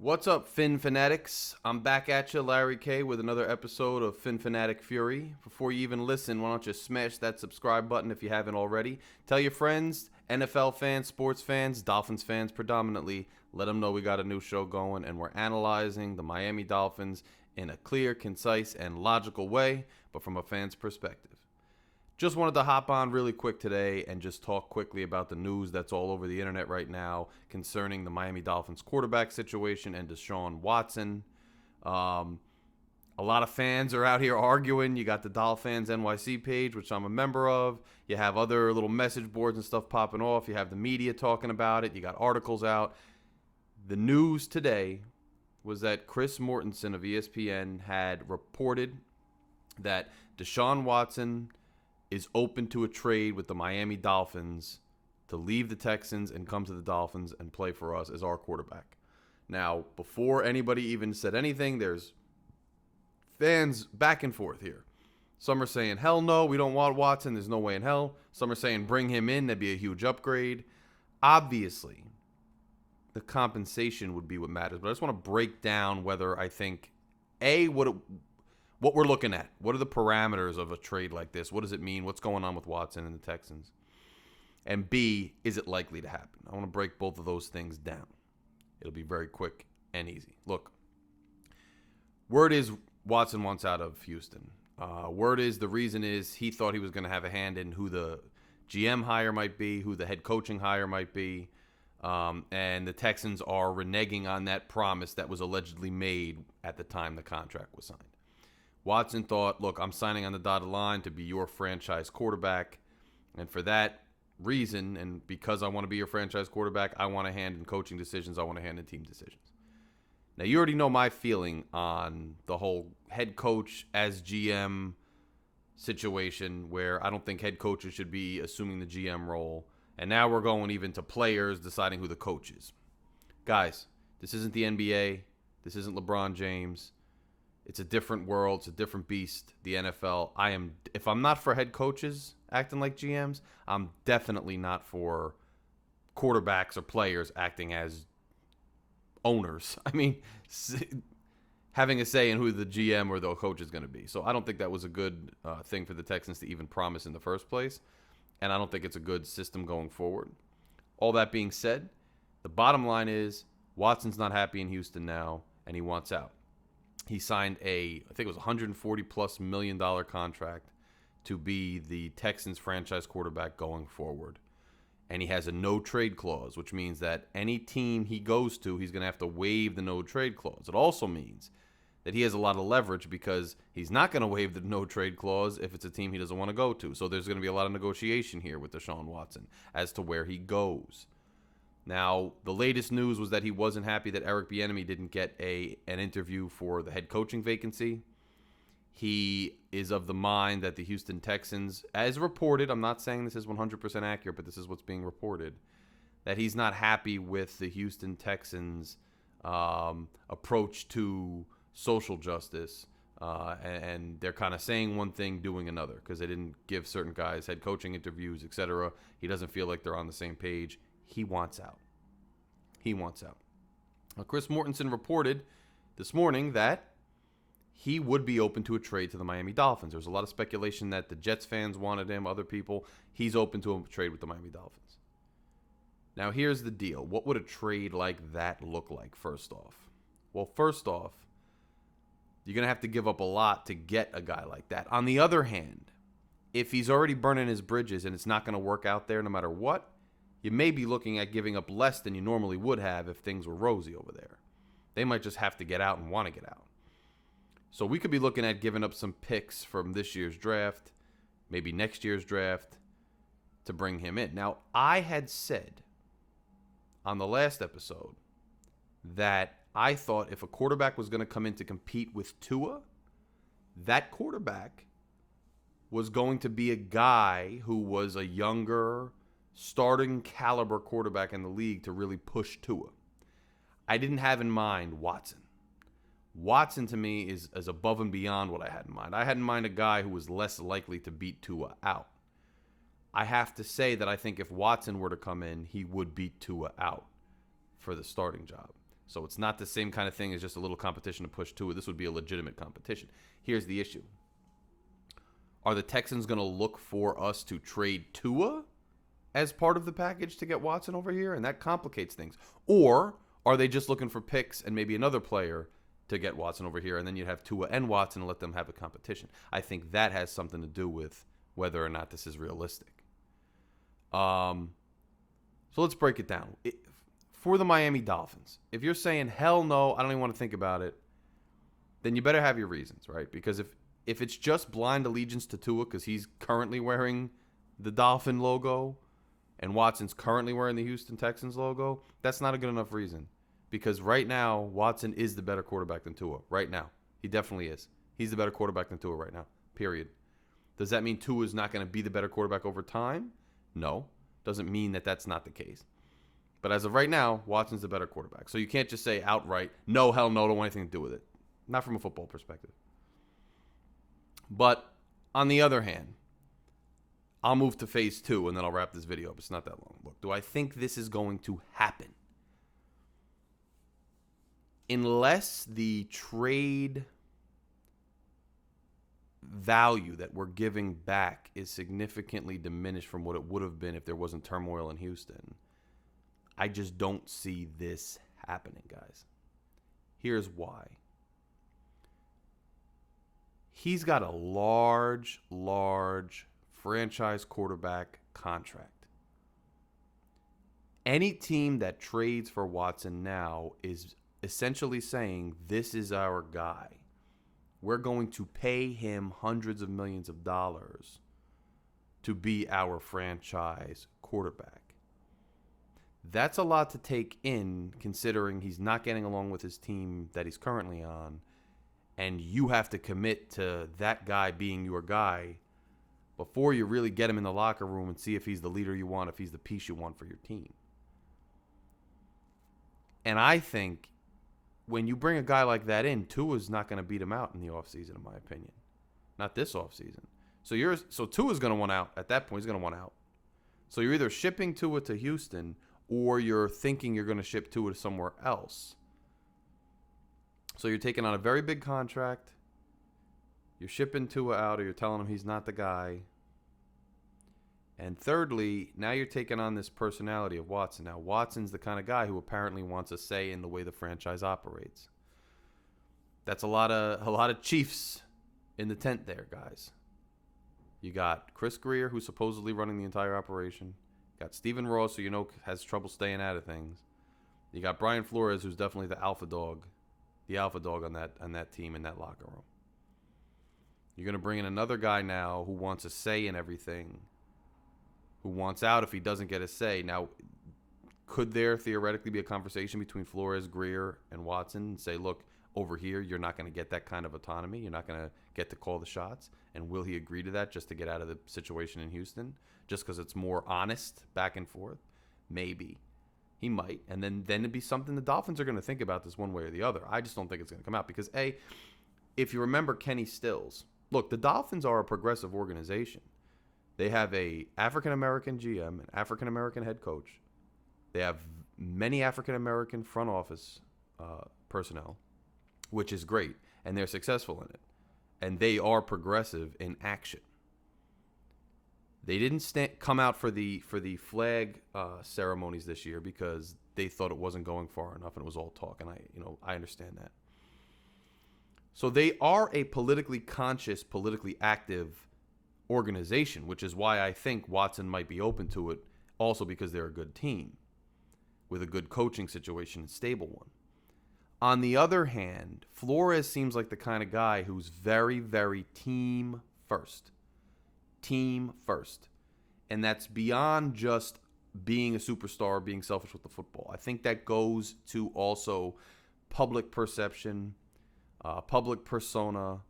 What's up, Phin-Addicts? I'm back at you, Larry K, with another episode of Phin-Addict Fury. Before you even listen, why don't you smash that subscribe button if you haven't already. Tell your friends, NFL fans, sports fans, Dolphins fans predominantly, let them know we got a new show going, and we're analyzing the Miami Dolphins in a clear, concise, and logical way, but from a fan's perspective. Just wanted to hop on really quick today and just talk quickly about the news that's all over the internet right now concerning the Miami Dolphins quarterback situation and Deshaun Watson. A lot of fans are out here arguing. You got the Dolphins NYC page, which I'm a member of. You have other little message boards and stuff popping off. You have the media talking about it. You got articles out. The news today was that Christ Mortensen of ESPN had reported that Deshaun Watson is open to a trade with the Miami Dolphins to leave the Texans and come to the Dolphins and play for us as our quarterback. Now, before anybody even said anything, there's fans back and forth here. Some are saying, hell no, we don't want Watson. There's no way in hell. Some are saying, bring him in. That'd be a huge upgrade. Obviously, the compensation would be what matters. But I just want to break down whether I think, what we're looking at. What are the parameters of a trade like this? What does it mean? What's going on with Watson and the Texans? And B, is it likely to happen? I want to break both of those things down. It'll be very quick and easy. Look, word is Watson wants out of Houston. Word is the reason is he thought he was going to have a hand in who the GM hire might be, who the head coaching hire might be. And the Texans are reneging on that promise that was allegedly made at the time the contract was signed. Watson thought, look, I'm signing on the dotted line to be your franchise quarterback. And for that reason, and because I want to be your franchise quarterback, I want a hand in coaching decisions. I want a hand in team decisions. Now, you already know my feeling on the whole head coach as GM situation where I don't think head coaches should be assuming the GM role. And now we're going even to players deciding who the coach is. Guys, this isn't the NBA. This isn't LeBron James. It's a different world. It's a different beast, the NFL. If I'm not for head coaches acting like GMs, I'm definitely not for quarterbacks or players acting as owners. I mean, having a say in who the GM or the coach is going to be. So I don't think that was a good thing for the Texans to even promise in the first place. And I don't think it's a good system going forward. All that being said, the bottom line is Watson's not happy in Houston now, and he wants out. He signed I think it was $140+ million contract to be the Texans franchise quarterback going forward. And he has a no-trade clause, which means that any team he goes to, he's going to have to waive the no-trade clause. It also means that he has a lot of leverage because he's not going to waive the no-trade clause if it's a team he doesn't want to go to. So there's going to be a lot of negotiation here with Deshaun Watson as to where he goes. Now, the latest news was that he wasn't happy that Eric Bieniemy didn't get an interview for the head coaching vacancy. He is of the mind that the Houston Texans, as reported, I'm not saying this is 100% accurate, but this is what's being reported, that he's not happy with the Houston Texans' approach to social justice. And they're kind of saying one thing, doing another, because they didn't give certain guys head coaching interviews, etc. He doesn't feel like they're on the same page. He wants out. He wants out. Now, Christ Mortensen reported this morning that he would be open to a trade to the Miami Dolphins. There was a lot of speculation that the Jets fans wanted him, other people. He's open to a trade with the Miami Dolphins. Now, here's the deal. What would a trade like that look like, first off? Well, first off, you're going to have to give up a lot to get a guy like that. On the other hand, if he's already burning his bridges and it's not going to work out there no matter what, you may be looking at giving up less than you normally would have if things were rosy over there. They might just have to get out and want to get out. So we could be looking at giving up some picks from this year's draft, maybe next year's draft, to bring him in. Now, I had said on the last episode that I thought if a quarterback was going to come in to compete with Tua, that quarterback was going to be a guy who was a younger, starting caliber quarterback in the league to really push Tua. I didn't have in mind Watson. Watson to me is above and beyond what I had in mind. I had in mind a guy who was less likely to beat Tua out. I have to say that I think if Watson were to come in, he would beat Tua out for the starting job. So it's not the same kind of thing as just a little competition to push Tua. This would be a legitimate competition. Here's the issue. Are the Texans going to look for us to trade Tua as part of the package to get Watson over here? And that complicates things. Or are they just looking for picks and maybe another player to get Watson over here, and then you'd have Tua and Watson and let them have a competition? I think that has something to do with whether or not this is realistic. So let's break it down. For the Miami Dolphins, if you're saying, hell no, I don't even want to think about it, then you better have your reasons, right? Because if it's just blind allegiance to Tua because he's currently wearing the Dolphin logo and Watson's currently wearing the Houston Texans logo, that's not a good enough reason. Because right now, Watson is the better quarterback than Tua. Right now. He definitely is. He's the better quarterback than Tua right now. Period. Does that mean Tua is not going to be the better quarterback over time? No. Doesn't mean that that's not the case. But as of right now, Watson's the better quarterback. So you can't just say outright, no, hell no, don't want anything to do with it. Not from a football perspective. But on the other hand, I'll move to phase 2 and then I'll wrap this video up. It's not that long. Look, do I think this is going to happen? Unless the trade value that we're giving back is significantly diminished from what it would have been if there wasn't turmoil in Houston, I just don't see this happening, guys. Here's why. He's got a large franchise quarterback contract. Any team that trades for Watson now is essentially saying, this is our guy. We're going to pay him hundreds of millions of dollars to be our franchise quarterback. That's a lot to take in, considering he's not getting along with his team that he's currently on, and you have to commit to that guy being your guy before you really get him in the locker room and see if he's the leader you want, if he's the piece you want for your team. And I think when you bring a guy like that in, Tua's not going to beat him out in the offseason, in my opinion. Not this offseason. So Tua's going to want out. At that point, he's going to want out. So you're either shipping Tua to Houston or you're thinking you're going to ship Tua to somewhere else. So you're taking on a very big contract. You're shipping Tua out, or you're telling him he's not the guy. And thirdly, now you're taking on this personality of Watson. Now, Watson's the kind of guy who apparently wants a say in the way the franchise operates. That's a lot of chiefs in the tent there, guys. You got Chris Greer, who's supposedly running the entire operation. You got Stephen Ross, who you know has trouble staying out of things. You got Brian Flores, who's definitely the alpha dog on that team in that locker room. You're going to bring in another guy now who wants a say in everything, who wants out if he doesn't get a say. Now, could there theoretically be a conversation between Flores, Greer, and Watson and say, look, over here, you're not going to get that kind of autonomy. You're not going to get to call the shots. And will he agree to that just to get out of the situation in Houston? Just because it's more honest back and forth? Maybe. He might. And then it'd be something the Dolphins are going to think about this one way or the other. I just don't think it's going to come out because, A, if you remember Kenny Stills, look, the Dolphins are a progressive organization. They have a African-American GM, an African-American head coach. They have many African-American front office personnel, which is great, and they're successful in it. And they are progressive in action. They didn't come out for the flag ceremonies this year because they thought it wasn't going far enough and it was all talk, and I understand that. So they are a politically conscious, politically active organization, which is why I think Watson might be open to it, also because they're a good team with a good coaching situation and stable one. On the other hand, Flores seems like the kind of guy who's very, very team first. Team first. And that's beyond just being a superstar, being selfish with the football. I think that goes to also public perception, public persona,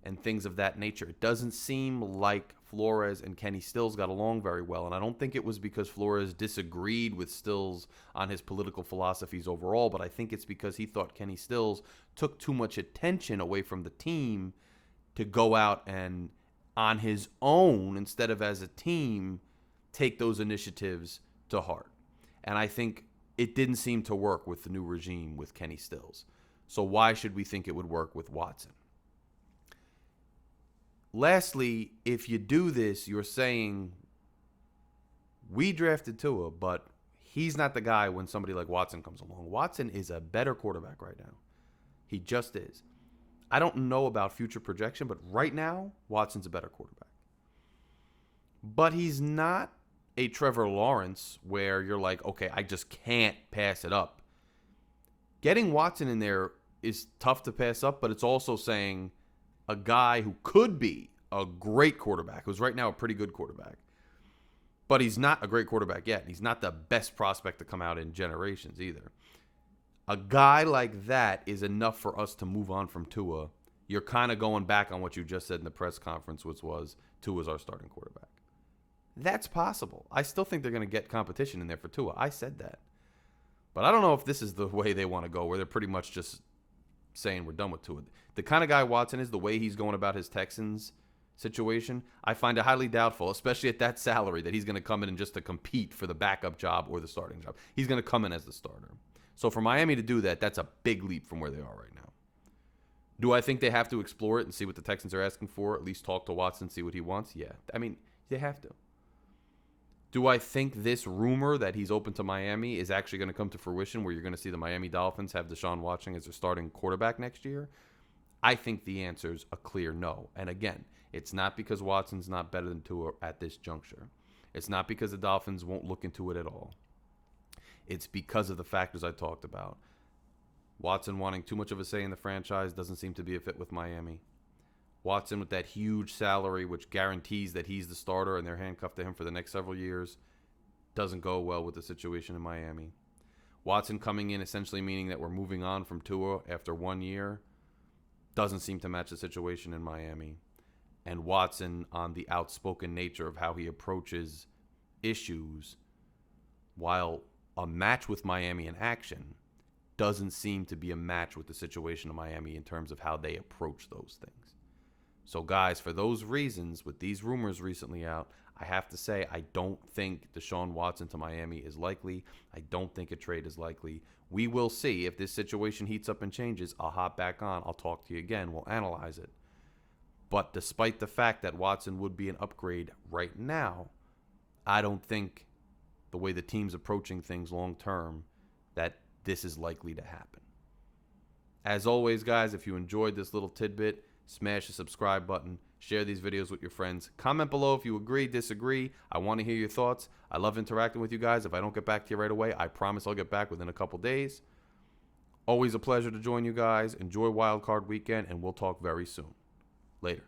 and things of that nature. It doesn't seem like Flores and Kenny Stills got along very well, and I don't think it was because Flores disagreed with Stills on his political philosophies overall, but I think it's because he thought Kenny Stills took too much attention away from the team to go out and, on his own, instead of as a team, take those initiatives to heart. And I think it didn't seem to work with the new regime with Kenny Stills. So why should we think it would work with Watson? Lastly, if you do this, you're saying we drafted Tua, but he's not the guy when somebody like Watson comes along. Watson is a better quarterback right now. He just is. I don't know about future projection, but right now, Watson's a better quarterback. But he's not a Trevor Lawrence where you're like, okay, I just can't pass it up. Getting Watson in there is tough to pass up, but it's also saying a guy who could be a great quarterback, who's right now a pretty good quarterback, but he's not a great quarterback yet. He's not the best prospect to come out in generations either. A guy like that is enough for us to move on from Tua. You're kind of going back on what you just said in the press conference, which was Tua's our starting quarterback. That's possible. I still think they're going to get competition in there for Tua. I said that. But I don't know if this is the way they want to go, where they're pretty much just saying we're done with Tua. The kind of guy Watson is, the way he's going about his Texans situation, I find it highly doubtful, especially at that salary, that he's going to come in and just to compete for the backup job or the starting job. He's going to come in as the starter. So for Miami to do that, that's a big leap from where they are right now. Do I think they have to explore it and see what the Texans are asking for? At least talk to Watson, see what he wants? Yeah. I mean, they have to. Do I think this rumor that he's open to Miami is actually going to come to fruition, where you're going to see the Miami Dolphins have Deshaun Watson as their starting quarterback next year? I think the answer is a clear no. And again, it's not because Watson's not better than Tua at this juncture. It's not because the Dolphins won't look into it at all. It's because of the factors I talked about. Watson wanting too much of a say in the franchise doesn't seem to be a fit with Miami. Watson with that huge salary, which guarantees that he's the starter and they're handcuffed to him for the next several years, doesn't go well with the situation in Miami. Watson coming in essentially meaning that we're moving on from Tua after 1 year doesn't seem to match the situation in Miami. And Watson, on the outspoken nature of how he approaches issues, while a match with Miami in action, doesn't seem to be a match with the situation in Miami in terms of how they approach those things. So, guys, for those reasons, with these rumors recently out, I have to say I don't think Deshaun Watson to Miami is likely. I don't think a trade is likely. We will see. If this situation heats up and changes, I'll hop back on. I'll talk to you again. We'll analyze it. But despite the fact that Watson would be an upgrade right now, I don't think the way the team's approaching things long term that this is likely to happen. As always, guys, if you enjoyed this little tidbit, smash the subscribe button. Share these videos with your friends. Comment below if you agree, disagree. I want to hear your thoughts. I love interacting with you guys. If I don't get back to you right away, I promise I'll get back within a couple days. Always a pleasure to join you guys. Enjoy Wild Card Weekend, and we'll talk very soon. Later.